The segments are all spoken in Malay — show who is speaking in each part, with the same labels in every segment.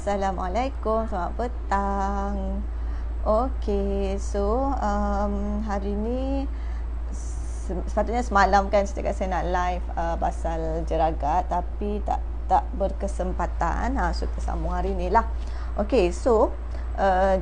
Speaker 1: Assalamualaikum, selamat petang. Okey, so hari ni sepatutnya semalam kan saya cakap saya nak live pasal jeragat, tapi tak berkesempatan. So kita sambung hari ni lah. Okey, so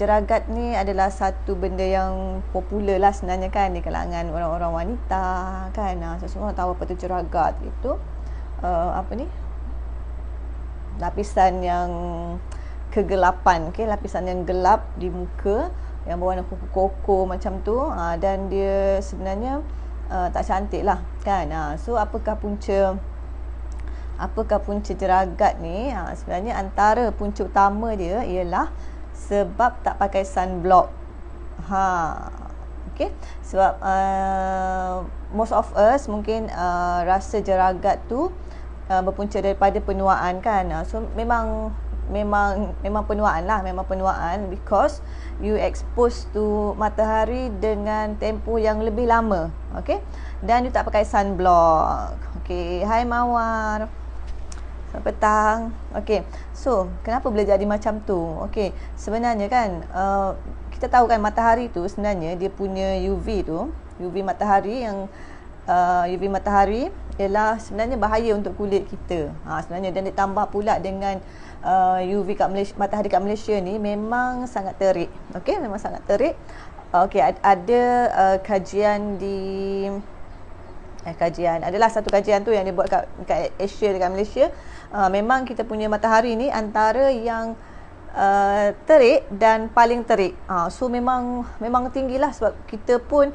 Speaker 1: jeragat ni adalah satu benda yang popular lah sebenarnya kan di kalangan orang-orang wanita kan. So semua tahu apa tu jeragat itu. Lapisan yang kegelapan, lapisan yang gelap di muka yang berwarna koko-koko macam tu, dan dia sebenarnya tak cantik lah kan. So apakah punca jeragat ni? Sebenarnya antara punca utama dia ialah sebab tak pakai sunblock. Okay, sebab most of us mungkin rasa jeragat tu berpunca daripada penuaan kan. So memang penuaan lah, memang penuaan because you exposed to matahari dengan tempoh yang lebih lama. Okay, dan you tak pakai sunblock. Okay, hai Mawar, selamat petang. Okay, so kenapa boleh jadi macam tu? Okay, sebenarnya kan kita tahu kan matahari tu sebenarnya dia punya UV tu, UV matahari yang UV matahari ialah sebenarnya bahaya untuk kulit kita. Sebenarnya, dan ditambah pula dengan UV kat Malaysia, matahari kat Malaysia ni memang sangat terik. Okey, memang sangat terik. Okey, ada kajian di adalah satu kajian tu yang dibuat kat Asia dekat Malaysia. Memang kita punya matahari ni antara yang terik dan paling terik. So memang tinggilah sebab kita pun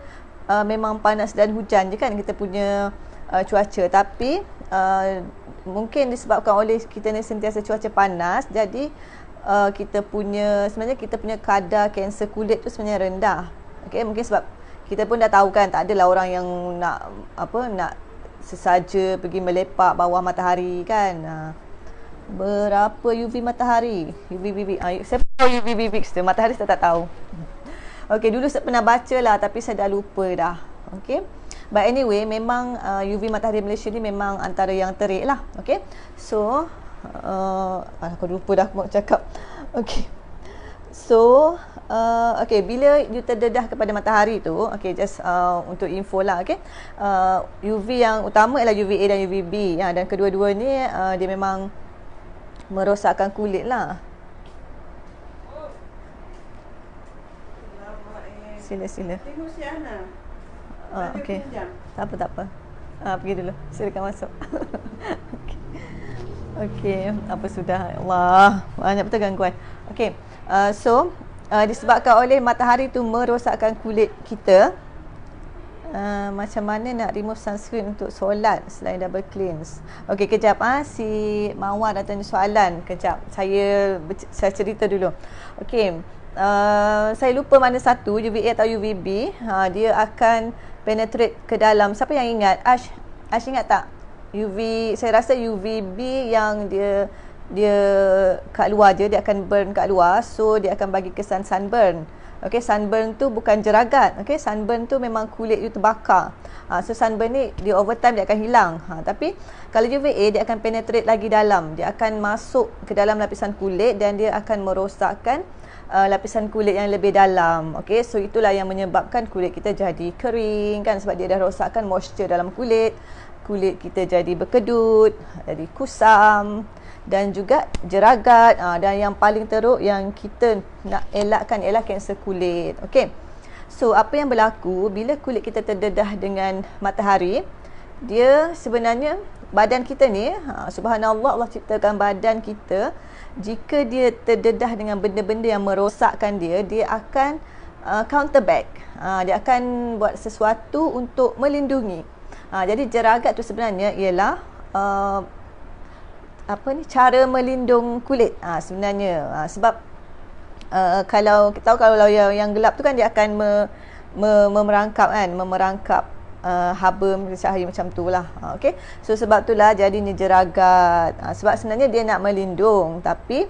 Speaker 1: memang panas dan hujan je kan kita punya cuaca, tapi mungkin disebabkan oleh kita ni sentiasa cuaca panas, jadi sebenarnya kita punya kadar kanser kulit tu sebenarnya rendah. Okey, mungkin sebab kita pun dah tahu kan tak adalah orang yang nak sesaja pergi melepak bawah matahari kan. Berapa UV matahari? UVB. Saya tahu UVB tu, matahari saya tak tahu. Okey, dulu saya pernah baca lah tapi saya dah lupa dah. Okey. But anyway, memang UV matahari Malaysia ni memang antara yang terik lah. Okay, so aku lupa dah aku mau cakap. Okay, so okay, bila you terdedah kepada matahari tu, okay, just untuk info lah. Okay, UV yang utama ialah UVA dan UVB ya, dan kedua-dua ni dia memang merosakkan kulit lah. Sila.
Speaker 2: Tengok si Ana.
Speaker 1: Okey. Tak apa. Pergi dulu. Silakan masuk. Okey. Apa sudah? Allah, banyak betul gangguan. Okey. So disebabkan oleh matahari tu merosakkan kulit kita, macam mana nak remove sunscreen untuk solat selain double cleanse? Okey, kejap. Si Mawar dah tanya soalan. Kejap. Saya cerita dulu. Okey. Saya lupa mana satu, UVA atau UVB. Dia akan penetrate ke dalam. Siapa yang ingat? Ash ingat tak? Saya rasa UVB yang dia kat luar je, dia akan burn kat luar, so dia akan bagi kesan sunburn. Okay, sunburn tu bukan jeragat. Okay, sunburn tu memang kulit you terbakar. So sunburn ni dia over time dia akan hilang. Tapi kalau UVA dia akan penetrate lagi dalam. Dia akan masuk ke dalam lapisan kulit dan dia akan merosakkan lapisan kulit yang lebih dalam. Okey, so itulah yang menyebabkan kulit kita jadi kering kan, sebab dia dah rosakkan moisture dalam kulit. Kulit kita jadi berkedut, jadi kusam dan juga jeragat. Dan yang paling teruk yang kita nak elakkan ialah kanser kulit. Okey. So apa yang berlaku bila kulit kita terdedah dengan matahari? Dia sebenarnya badan kita ni, subhanallah, Allah ciptakan badan kita, jika dia terdedah dengan benda-benda yang merosakkan dia akan counter back. Dia akan buat sesuatu untuk melindungi. Jadi jeragat tu sebenarnya ialah cara melindung kulit sebenarnya. Sebab kalau kita tahu kalau yang gelap tu kan dia akan memerangkap haba cahaya macam tu lah. Okay, so sebab itulah jadinya jeragat. Sebab sebenarnya dia nak melindung, tapi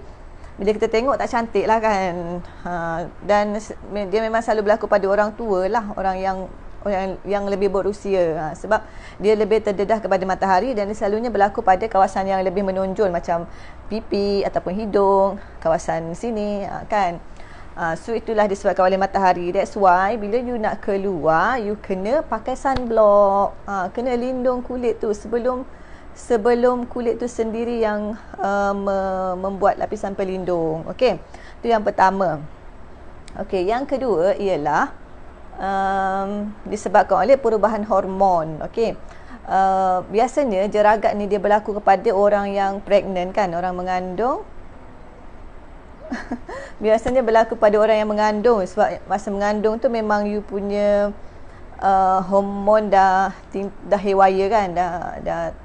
Speaker 1: bila kita tengok tak cantik lah kan. Dan dia memang selalu berlaku pada orang tua lah, orang yang orang yang lebih berusia. Sebab dia lebih terdedah kepada matahari dan dia selalunya berlaku pada kawasan yang lebih menonjol macam pipi ataupun hidung, kawasan sini kan. So itulah disebabkan oleh matahari. That's why bila you nak keluar, you kena pakai sunblock. Kena lindung kulit tu sebelum kulit tu sendiri yang membuat lapisan pelindung. Okey. Itu yang pertama. Okey, yang kedua ialah disebabkan oleh perubahan hormon. Okey. Biasanya jeragat ni dia berlaku kepada orang yang pregnant kan, orang mengandung. Biasanya berlaku pada orang yang mengandung sebab masa mengandung tu memang you punya hormon dah haywire kan, dah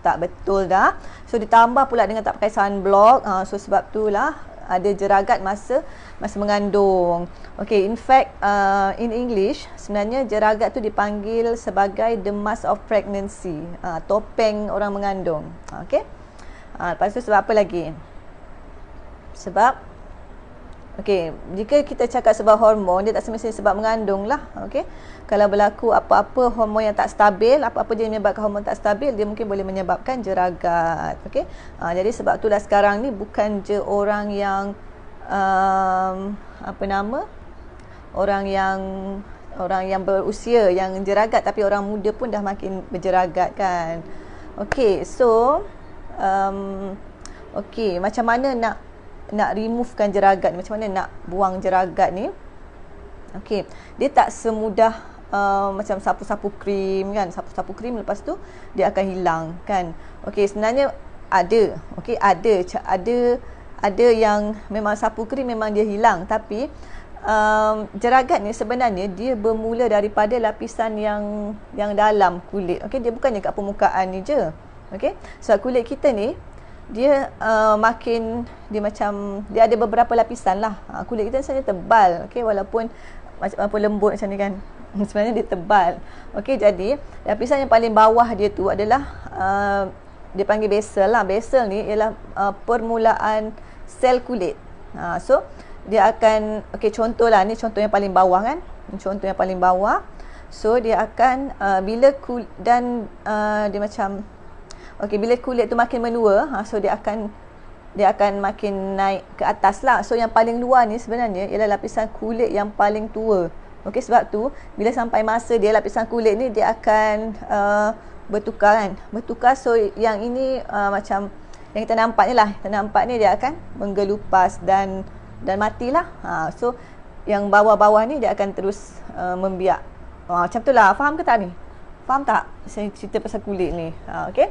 Speaker 1: tak betul dah. So ditambah pula dengan tak pakai sunblock. So sebab itulah ada jeragat masa mengandung. Okay, in fact in English sebenarnya jeragat tu dipanggil sebagai the mask of pregnancy, topeng orang mengandung. Okay, lepas tu sebab apa lagi? Sebab okey, jika kita cakap sebab hormon, dia tak semestinya sebab mengandung lah. Okey, kalau berlaku apa-apa hormon yang tak stabil, apa-apa je yang menyebabkan hormon tak stabil, dia mungkin boleh menyebabkan jeragat. Okey, jadi sebab itulah sekarang ni bukan je orang yang orang yang berusia yang jeragat, tapi orang muda pun dah makin berjeragat kan. Okey, so okey, macam mana nak removekan jeragat ni, macam mana nak buang jeragat ni? Okey, dia tak semudah macam sapu-sapu krim kan. Sapu-sapu krim lepas tu dia akan hilang kan. Okey, sebenarnya ada. Okey, ada yang memang sapu krim memang dia hilang, tapi jeragat ni sebenarnya dia bermula daripada lapisan yang dalam kulit. Okey, dia bukannya kat permukaan ni je. Okey, sebab kulit kita ni dia dia ada beberapa lapisan lah. Kulit kita sebenarnya tebal, okey, walaupun lembut macam ni kan. Sebenarnya dia tebal. Okey, jadi lapisan yang paling bawah dia tu adalah dia panggil basal lah. Basal ni ialah permulaan sel kulit. So dia akan, okey, contohlah ni contoh yang paling bawah kan. Contoh yang paling bawah. So dia akan bila dia macam okey, bila kulit tu makin menua, so dia akan makin naik ke atas lah. So yang paling luar ni sebenarnya ialah lapisan kulit yang paling tua. Okey, sebab tu bila sampai masa dia, lapisan kulit ni dia akan bertukar kan. Bertukar, so yang ini macam yang kita nampak ni lah. Kita nampak ni dia akan menggelupas dan matilah. So yang bawah-bawah ni dia akan terus membiak. Macam tu lah. Faham ke tak ni? Faham tak? Saya cerita pasal kulit ni. Okey.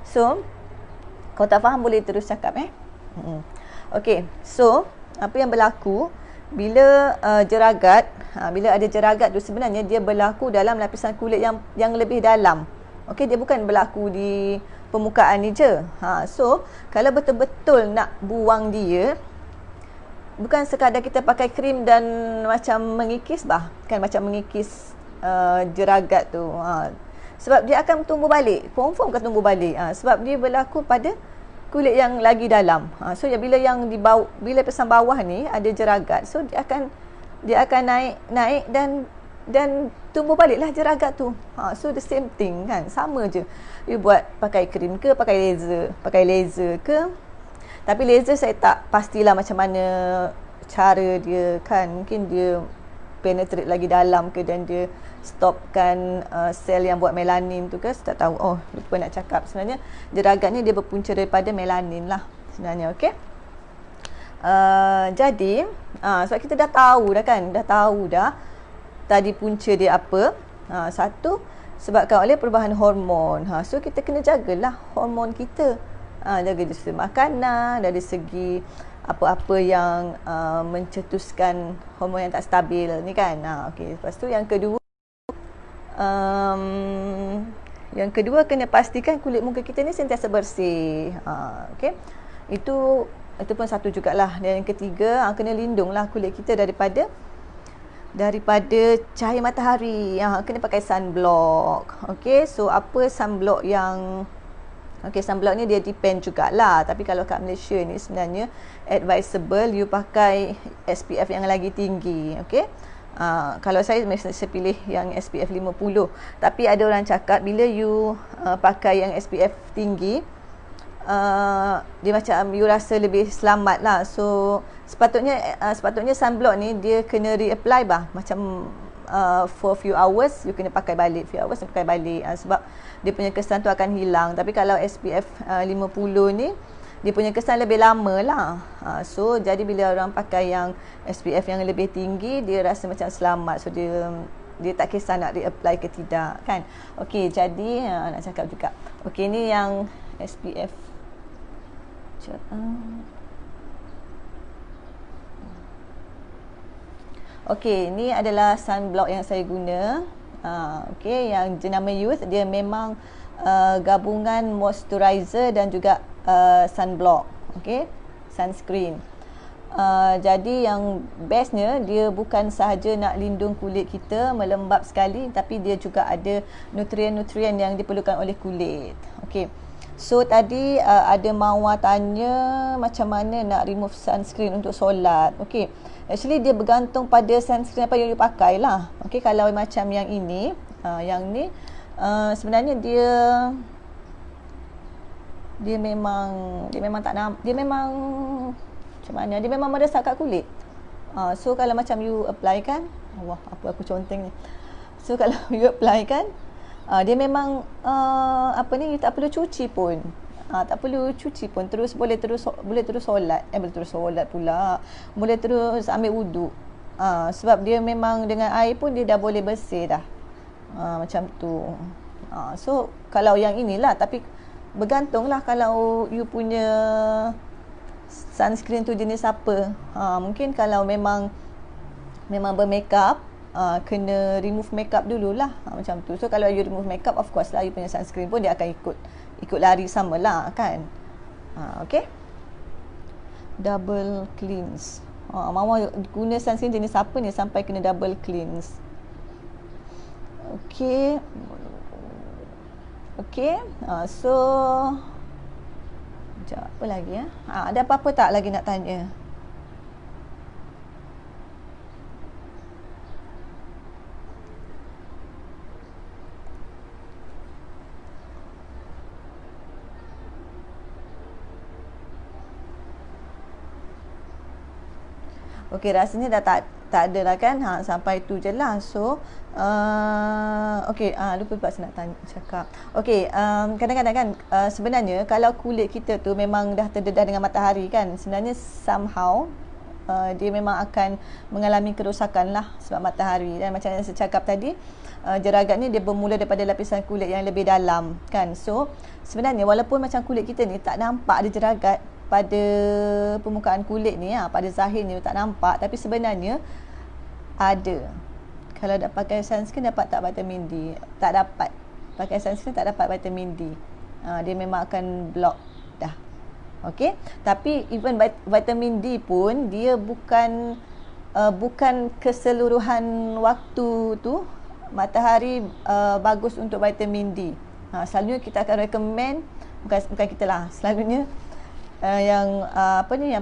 Speaker 1: So, kalau tak faham boleh terus cakap Okey, so apa yang berlaku bila jeragat, bila ada jeragat tu sebenarnya dia berlaku dalam lapisan kulit yang lebih dalam. Okey, dia bukan berlaku di permukaan ni je. So, kalau betul-betul nak buang dia, bukan sekadar kita pakai krim dan macam mengikis kan, macam mengikis jeragat tu. Sebab dia akan tumbuh balik. Confirm akan tumbuh balik. Sebab dia berlaku pada kulit yang lagi dalam. So bila yang di bawah, bila lapisan bawah ni ada jeragat, so dia akan naik dan tumbuh baliklah jeragat tu. So the same thing kan. Sama je. You buat pakai krim ke, pakai laser ke. Tapi laser saya tak pastilah macam mana cara dia kan. Mungkin dia penetrate lagi dalam ke dan dia stopkan sel yang buat melanin tu ke, saya tak tahu. Lupa nak cakap. Sebenarnya jeragat ni dia berpunca daripada melanin lah sebenarnya. Okey, jadi sebab kita dah tahu dah tadi punca dia apa. Satu, sebabkan oleh perubahan hormon. So kita kena jagalah hormon kita. Jaga dari segi makanan, dari segi apa-apa yang mencetuskan hormon yang tak stabil ni kan. Okey, lepas tu yang kedua kena pastikan kulit muka kita ni sentiasa bersih. Okey, itu pun satu jugalah. Dan yang ketiga, kena lindunglah kulit kita daripada cahaya matahari. Kena pakai sunblock. Okey, so apa sunblock yang sunblock ni dia depend jugalah. Tapi kalau kat Malaysia ni sebenarnya advisable you pakai SPF yang lagi tinggi. Okey, Kalau saya pilih yang SPF 50. Tapi ada orang cakap bila you pakai yang SPF tinggi, dia macam you rasa lebih selamat lah. So sepatutnya sunblock ni dia kena reapply bah. Macam for few hours you kena pakai balik, sebab dia punya kesan tu akan hilang. Tapi kalau SPF 50 ni dia punya kesan lebih lama lah. So jadi bila orang pakai yang SPF yang lebih tinggi, dia rasa macam selamat. So dia tak kisah nak reapply ke tidak kan. Okey, jadi nak cakap juga. Okey, ni yang SPF. Okey, ni adalah sunblock yang saya guna. Okey, yang jenama Youth, dia memang gabungan moisturizer dan juga sunblock. Okey, sunscreen. Jadi yang bestnya, dia bukan sahaja nak lindung kulit kita melembab sekali, tapi dia juga ada nutrien-nutrien yang diperlukan oleh kulit. Okey. So tadi ada Mawar tanya macam mana nak remove sunscreen untuk solat. Okey. Actually dia bergantung pada sunscreen apa yang you pakai lah. Okey, kalau macam yang ini, yang ni sebenarnya dia memang tak nampak, dia memang macam mana, dia memang meresap kat kulit. So kalau macam you apply kan, Allah, apa aku conteng ni. So kalau you apply kan, dia memang you tak perlu cuci pun. Boleh terus solat. Boleh terus solat pula. Boleh terus ambil wuduk. Sebab dia memang dengan air pun dia dah boleh bersih dah. Macam tu. So kalau yang inilah, tapi bergantunglah kalau you punya sunscreen tu jenis apa. Mungkin kalau memang bermakeup, kena remove makeup dululah, macam tu. So kalau you remove makeup, of course lah you punya sunscreen pun dia akan ikut lari sama lah kan. Okay, double cleanse. Mama guna sunscreen jenis apa ni sampai kena double cleanse? Okay. So sekejap, apa lagi ya? Ada apa-apa tak lagi nak tanya? Okey, rasanya dah tak ada lah kan. Sampai tu je lah. So okey, lupa pula saya nak cakap. Okey, kadang-kadang kan sebenarnya kalau kulit kita tu memang dah terdedah dengan matahari kan, sebenarnya somehow dia memang akan mengalami kerosakan lah sebab matahari. Dan macam yang saya cakap tadi, jeragat ni dia bermula daripada lapisan kulit yang lebih dalam kan. So sebenarnya walaupun macam kulit kita ni tak nampak ada jeragat pada permukaan kulit ni, pada zahir ni tak nampak, tapi sebenarnya ada. Kalau dah pakai sunscreen dapat tak vitamin D? Tak dapat. Pakai sunscreen tak dapat vitamin D. Dia memang akan block dah. Okey, tapi even vitamin D pun dia bukan keseluruhan waktu tu matahari bagus untuk vitamin D. Selalunya kita akan recommend, bukan kita lah, selalunya yang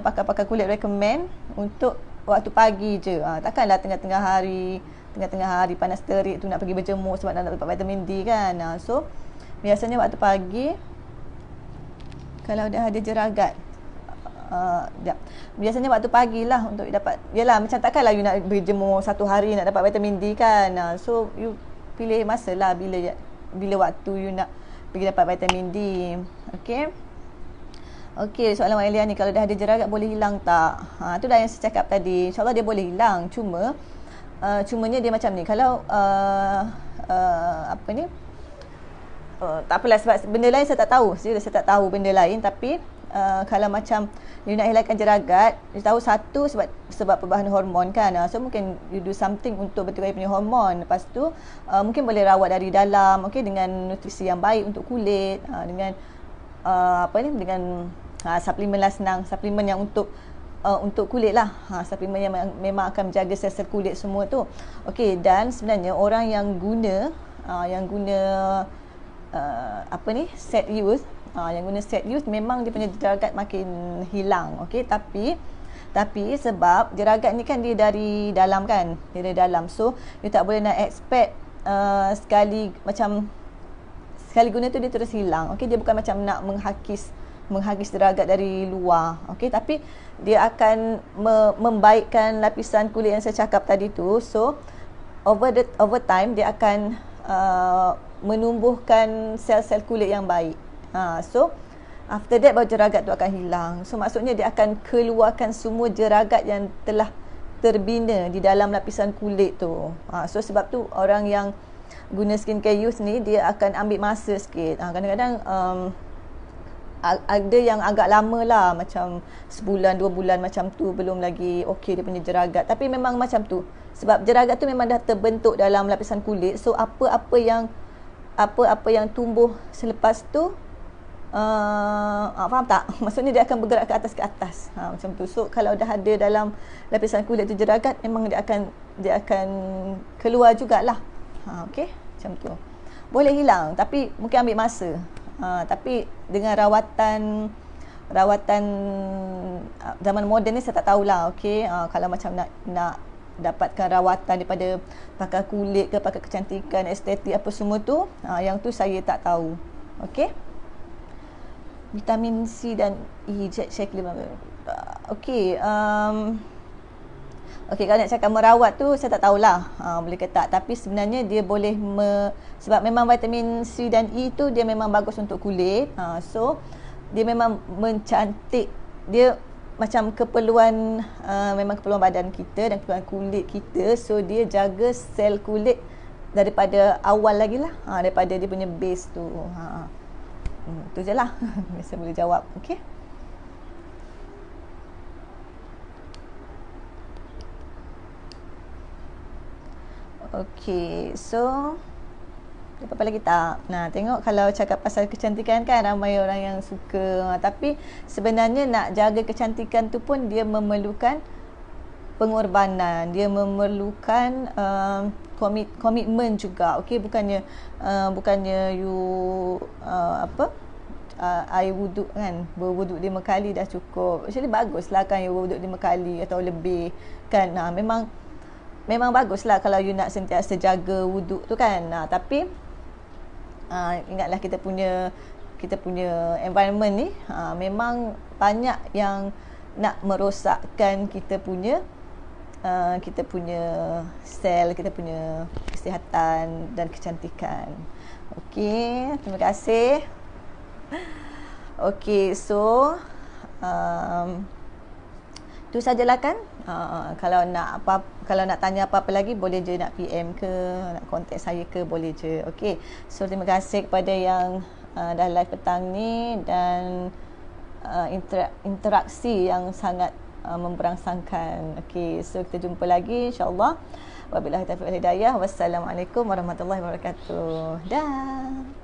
Speaker 1: pakar-pakar kulit recommend untuk waktu pagi je. Takkanlah tengah-tengah hari panas terik tu nak pergi berjemur sebab nak dapat vitamin D kan. So biasanya waktu pagi kalau dah ada jeragat, biasanya waktu pagi lah untuk dapat. Yalah, macam takkanlah you nak berjemur satu hari nak dapat vitamin D kan. So you pilih masa lah bila waktu you nak pergi dapat vitamin D. Okey, soalan Mak Elia ni, kalau dah ada jeragat boleh hilang tak? Tu dah yang saya cakap tadi. InsyaAllah dia boleh hilang. Cumanya dia macam ni. Kalau tak apalah, sebab benda lain saya tak tahu. Saya tak tahu benda lain, tapi kalau macam you nak hilangkan jeragat, you tahu satu sebab perubahan hormon kan. So mungkin you do something untuk betulkan punya hormon. Lepas tu mungkin boleh rawat dari dalam, dengan nutrisi yang baik untuk kulit, dengan dengan suplemen lah, senang, suplemen yang untuk kulit lah. Suplemen yang memang akan menjaga sel-sel kulit semua tu. Okey, dan sebenarnya orang yang guna set youth, memang dia punya jeragat makin hilang. Okey, tapi Tapi sebab jeragat ni kan dia dari dalam kan, dia dari dalam, so you tak boleh nak expect sekali guna tu dia terus hilang. Okey, dia bukan macam nak menghagis jeragat dari luar. Okey, tapi dia akan membaikkan lapisan kulit yang saya cakap tadi tu. So over time dia akan menumbuhkan sel-sel kulit yang baik. So after that baru jeragat tu akan hilang. So maksudnya dia akan keluarkan semua jeragat yang telah terbina di dalam lapisan kulit tu. So sebab tu orang yang guna skincare use ni dia akan ambil masa sikit. Kadang-kadang ada yang agak lama lah, macam sebulan 2 bulan macam tu belum lagi okey dia punya jeragat. Tapi memang macam tu. Sebab jeragat tu memang dah terbentuk dalam lapisan kulit. So apa-apa yang tumbuh selepas tu faham tak? Maksudnya dia akan bergerak ke atas macam tu. So kalau dah ada dalam lapisan kulit tu jeragat, memang dia akan keluar jugalah. Okey, macam tu. Boleh hilang tapi mungkin ambil masa. Tapi dengan rawatan zaman moden ni saya tak tahulah. Okey, kalau macam nak dapatkan rawatan daripada pakar kulit ke pakar kecantikan, estetik apa semua tu, yang tu saya tak tahu. Okey. Vitamin C dan E, check okey, okey, kalau nak cakap merawat tu saya tak tahulah boleh ke tak, tapi sebenarnya dia boleh sebab memang vitamin C dan E tu dia memang bagus untuk kulit. So dia memang mencantik, dia macam keperluan memang keperluan badan kita dan keperluan kulit kita. So dia jaga sel kulit daripada awal lagi lah, daripada dia punya base tu. Tu je lah saya boleh jawab. Okey. Okey, so apa lagi tak? Nah, tengok kalau cakap pasal kecantikan kan ramai orang yang suka. Tapi sebenarnya nak jaga kecantikan tu pun dia memerlukan pengorbanan, dia memerlukan komitmen juga. Okey, bukannya you air wuduk kan, berwuduk 5 kali dah cukup. Actually baguslah kan you berwuduk 5 kali atau lebih kan. Memang baguslah kalau you nak sentiasa jaga wuduk tu kan. Tapi ingatlah kita punya environment ni memang banyak yang nak merosakkan kita punya sel, kita punya kesihatan dan kecantikan. Okey, terima kasih. Okey, so tu sajalah kan. Kalau nak tanya apa-apa lagi boleh je nak PM ke, nak contact saya ke, boleh je. Okey. So terima kasih kepada yang dah live petang ni dan interaksi yang sangat memberangsangkan. Okey, so kita jumpa lagi insya-Allah. Wabillahi taufiq wal hidayah. Wassalamualaikum warahmatullahi wabarakatuh. Dah.